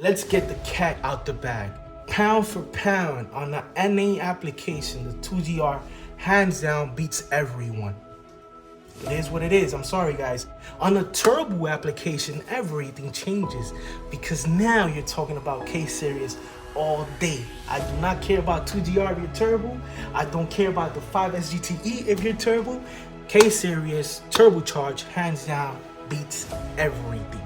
Let's get the cat out the bag. Pound for pound on the NA application, the 2GR hands down beats everyone. It is what it is. I'm sorry, guys. On the turbo application, everything changes because now you're talking about K-Series all day. I do not care about 2GR if you're turbo. I don't care about the 5S GTE if you're turbo. K-Series turbocharged, hands down, beats everything.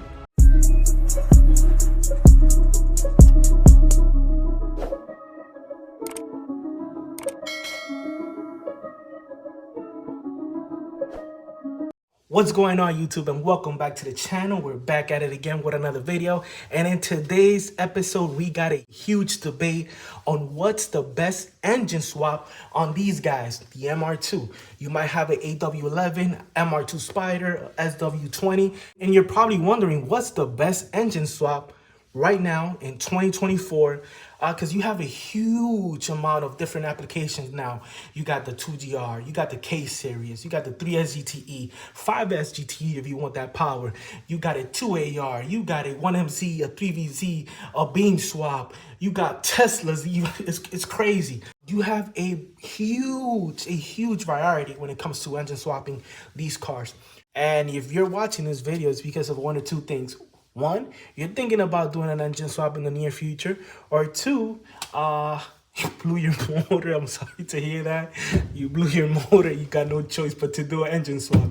What's going on, YouTube, and welcome back to the channel. We're back at it again with another video, and in today's episode we got a huge debate on what's the best engine swap on these guys, the MR2. You might have an AW11, MR2 Spider, SW20, and you're probably wondering what's the best engine swap right now in 2024, because you have a huge amount of different applications now. You got the 2GR, you got the K-Series, you got the 3S GTE, 5S GTE if you want that power, you got a 2AR, you got a 1MZ, a 3VZ, a beam swap, you got Teslas. It's crazy. You have a huge variety when it comes to engine swapping these cars. And if you're watching this video, it's because of one or two things. One, you're thinking about doing an engine swap in the near future, or two, you blew your motor. I'm sorry to hear that. You blew your motor. You got no choice but to do an engine swap.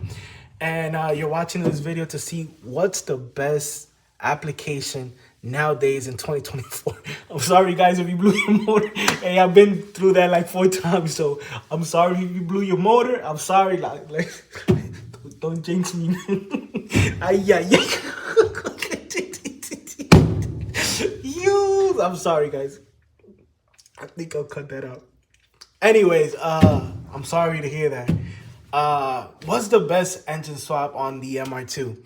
And you're watching this video to see what's the best application nowadays in 2024. I'm sorry, guys, if you blew your motor. Hey, I've been through that like 4 times, so I'm sorry if you blew your motor. I'm sorry. Like don't jinx me. I'm sorry, guys. I think I'll cut that out. Anyways, I'm sorry to hear that. What's the best engine swap on the MR2?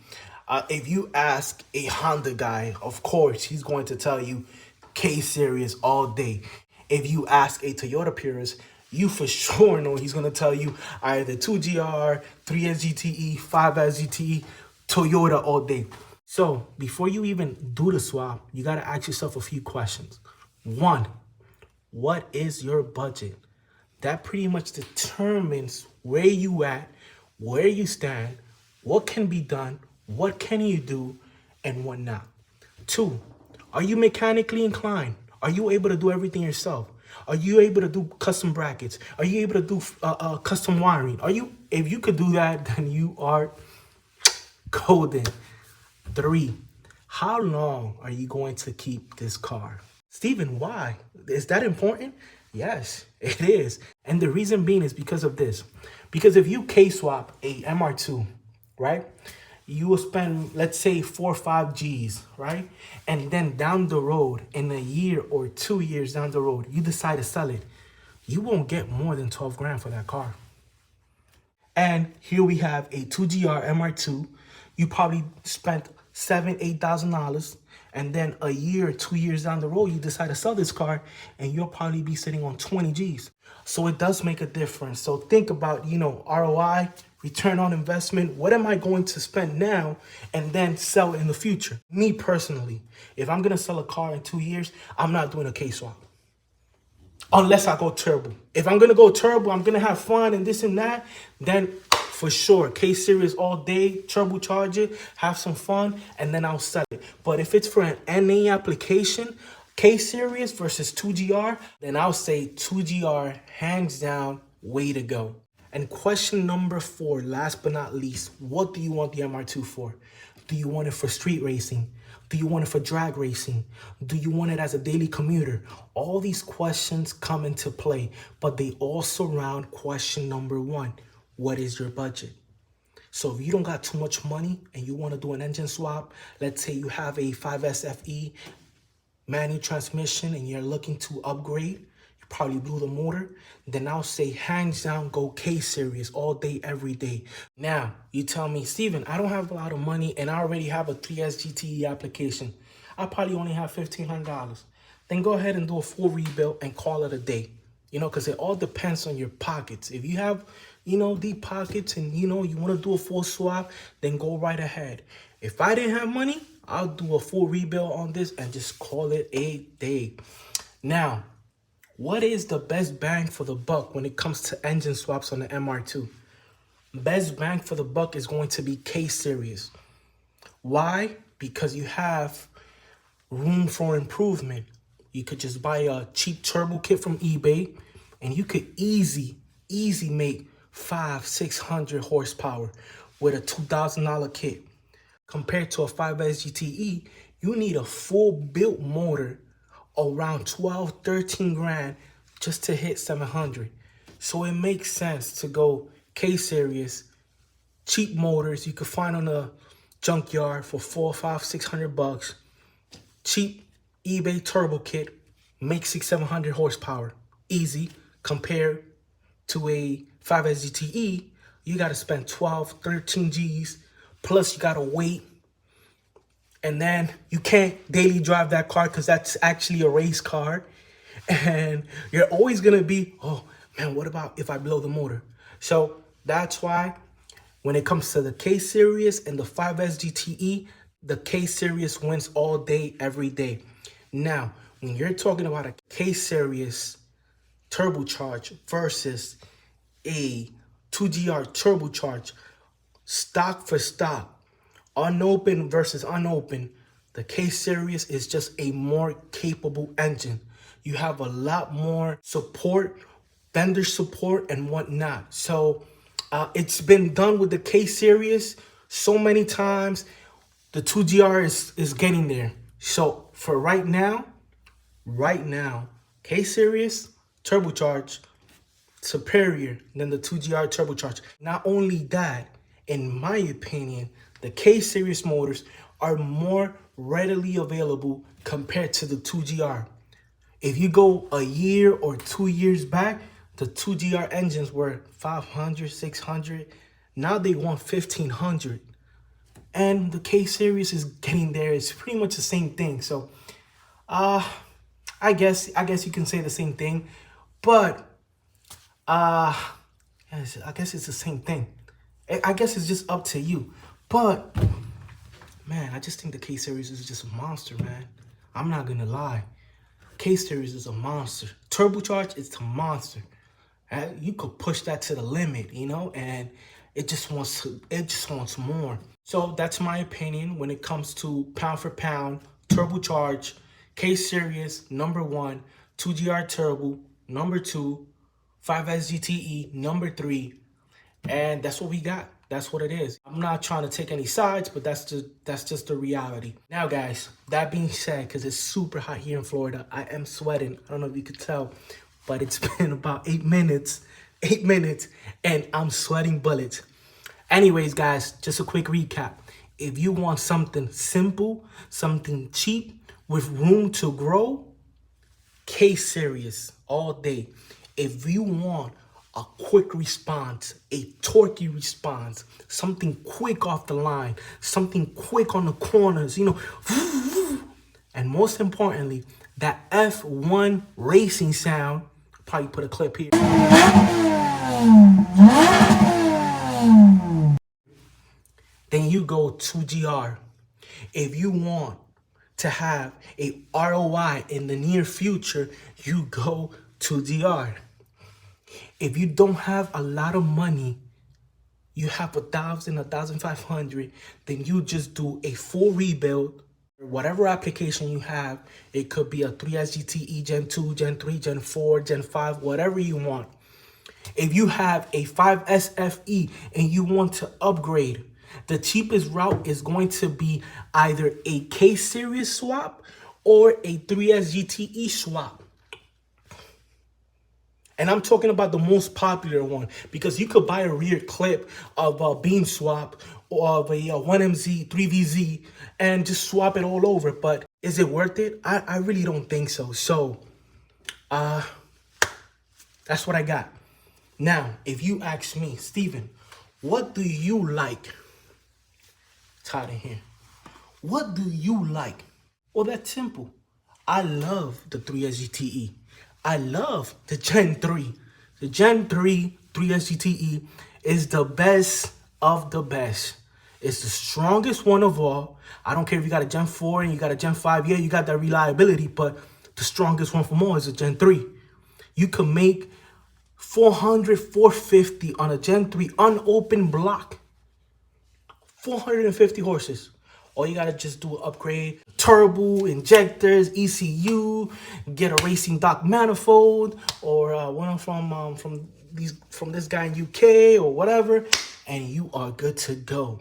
If you ask a Honda guy, of course, he's going to tell you K-Series all day. If you ask a Toyota purist, you for sure know he's going to tell you either 2GR, 3S GTE, 5S GTE, Toyota all day. So before you even do the swap, you got to ask yourself a few questions. One, what is your budget? That pretty much determines where you at, where you stand, what can be done, what can you do, and what not. Two, are you mechanically inclined? Are you able to do everything yourself? Are you able to do custom brackets? Are you able to do custom wiring? If you could do that, then you are golden. 3, how long are you going to keep this car? Steven, why? Is that important? Yes, it is. And the reason being is because of this. Because if you K-swap a MR2, right, you will spend, let's say, 4 or 5 G's, right? And then down the road, in a year or 2 years down the road, you decide to sell it. You won't get more than 12 grand for that car. And here we have a 2GR MR2. You probably spent $7,000-8,000, and then a year or 2 years down the road, you decide to sell this car, and you'll probably be sitting on 20 G's. So it does make a difference. So think about, ROI, return on investment. What am I going to spend now and then sell in the future? Me personally, if I'm going to sell a car in 2 years, I'm not doing a K-swap. Unless I go turbo. If I'm going to go turbo, I'm going to have fun and this and that, then for sure, K-Series all day, turbocharge it, have some fun, and then I'll sell it. But if it's for an NA application, K-Series versus 2GR, then I'll say 2GR, hands down, way to go. And question number 4, last but not least, what do you want the MR2 for? Do you want it for street racing? Do you want it for drag racing? Do you want it as a daily commuter? All these questions come into play, but they all surround question number 1. What is your budget? So if you don't got too much money and you want to do an engine swap, let's say you have a 5S FE manual transmission and you're looking to upgrade, you probably blew the motor, then I'll say hands down, go K-Series all day, every day. Now, you tell me, Steven, I don't have a lot of money and I already have a 3S GTE application. I probably only have $1,500. Then go ahead and do a full rebuild and call it a day. Because it all depends on your pockets. If you have, deep pockets and, you want to do a full swap, then go right ahead. If I didn't have money, I'll do a full rebuild on this and just call it a day. Now, what is the best bang for the buck when it comes to engine swaps on the MR2? Best bang for the buck is going to be K-Series. Why? Because you have room for improvement. You could just buy a cheap turbo kit from eBay and you could easy make 500-600 horsepower with a $2,000 kit. Compared to a 5S GTE, you need a full built motor around 12-13 grand just to hit 700. So it makes sense to go K-Series, cheap motors you could find on a junkyard for $400-$600. Cheap eBay turbo kit, make 600-700 horsepower. Easy. Compared to a 5S GTE, you got to spend 12-13 G's. Plus, you got to wait. And then you can't daily drive that car because that's actually a race car. And you're always going to be, oh, man, what about if I blow the motor? So that's why when it comes to the K-Series and the 5S GTE, the K-Series wins all day, every day. Now, when you're talking about a K-Series turbocharged versus a 2GR turbocharged, stock for stock, unopened versus unopened, the K-Series is just a more capable engine. You have a lot more support, vendor support and whatnot. So it's been done with the K-Series so many times. The 2GR is getting there. So for right now, K-Series turbocharged superior than the 2GR turbocharged. Not only that, in my opinion, the K-Series motors are more readily available compared to the 2GR. If you go a year or 2 years back, the 2GR engines were 500, 600. Now they want 1500. And the K-Series is getting there. It's pretty much the same thing. So, I guess you can say the same thing, but yes, I guess it's the same thing. I guess it's just up to you. But man, I just think the K-Series is just a monster, man. I'm not gonna lie. K-Series is a monster. Turbocharged, it's a monster. You could push that to the limit, you know, and it just wants more. So that's my opinion when it comes to pound for pound, turbocharged, K-Series, number 1, 2GR Turbo, number 2, 5S GTE, number 3, and that's what we got. That's what it is. I'm not trying to take any sides, but that's just the reality. Now, guys, that being said, because it's super hot here in Florida, I am sweating. I don't know if you could tell, but it's been about 8 minutes, and I'm sweating bullets. Anyways, guys, just a quick recap. If you want something simple, something cheap, with room to grow, K-Series all day. If you want a quick response, a torquey response, something quick off the line, something quick on the corners, you know, and most importantly, that F1 racing sound, probably put a clip here. Then you go 2GR. If you want to have a ROI in the near future, you go 2GR. If you don't have a lot of money, you have 1,000, 1,500, then you just do a full rebuild. Whatever application you have, it could be a 3S GTE, Gen 2, Gen 3, Gen 4, Gen 5, whatever you want. If you have a 5S FE and you want to upgrade, the cheapest route is going to be either a K-Series swap or a 3S GTE swap. And I'm talking about the most popular one because you could buy a rear clip of a beam swap or of a 1MZ, 3VZ and just swap it all over. But is it worth it? I really don't think so. So, that's what I got. Now, if you ask me, Steven, what do you like? It's hot in here. What do you like? Well, that's simple. I love the 3S GTE. I love the Gen 3. The Gen 3 3S GTE is the best of the best. It's the strongest one of all. I don't care if you got a Gen 4 and you got a Gen 5. Yeah, you got that reliability, but the strongest one from all is a Gen 3. You can make 400, 450 on a Gen 3 unopened block. 450 horses. All you gotta just do an upgrade, turbo, injectors, ECU, get a racing dock manifold, or one from this guy in UK or whatever, and you are good to go.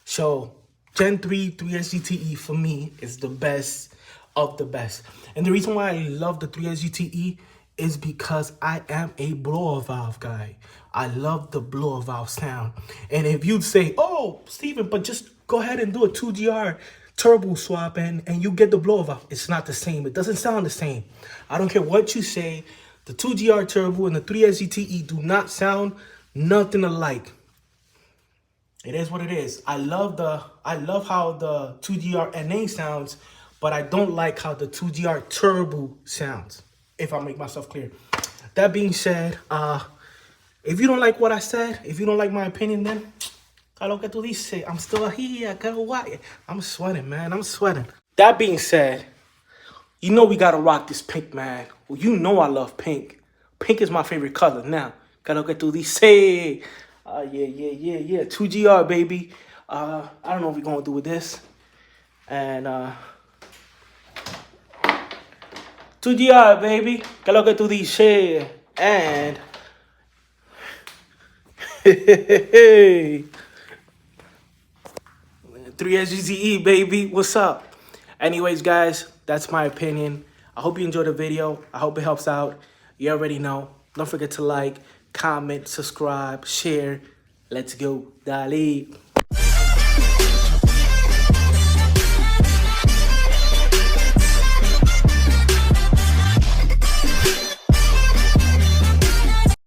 So Gen 3 3SGTE for me is the best of the best. And the reason why I love the 3SGTE is because I am a blower valve guy. I love the blower valve sound. And if you'd say, oh, Steven, but just go ahead and do a 2GR turbo swap and you get the blower valve. It's not the same. It doesn't sound the same. I don't care what you say. The 2GR turbo and the 3SGTE do not sound nothing alike. It is what it is. I love how the 2GR NA sounds, but I don't like how the 2GR turbo sounds, if I make myself clear. That being said, if you don't like what I said, if you don't like my opinion, then lo que tú dices, I'm still here. I'm sweating, man. I'm sweating. That being said, you know we gotta rock this pink, man. Well, you know I love pink. Pink is my favorite color. Now, lo que tú dices. Yeah. 2GR, baby. I don't know what we're gonna do with this. And 2GR, baby. Que lo que tú dices. And 3SGTE, baby. What's up? Anyways, guys, that's my opinion. I hope you enjoyed the video. I hope it helps out. You already know. Don't forget to like, comment, subscribe, share. Let's go. Dale.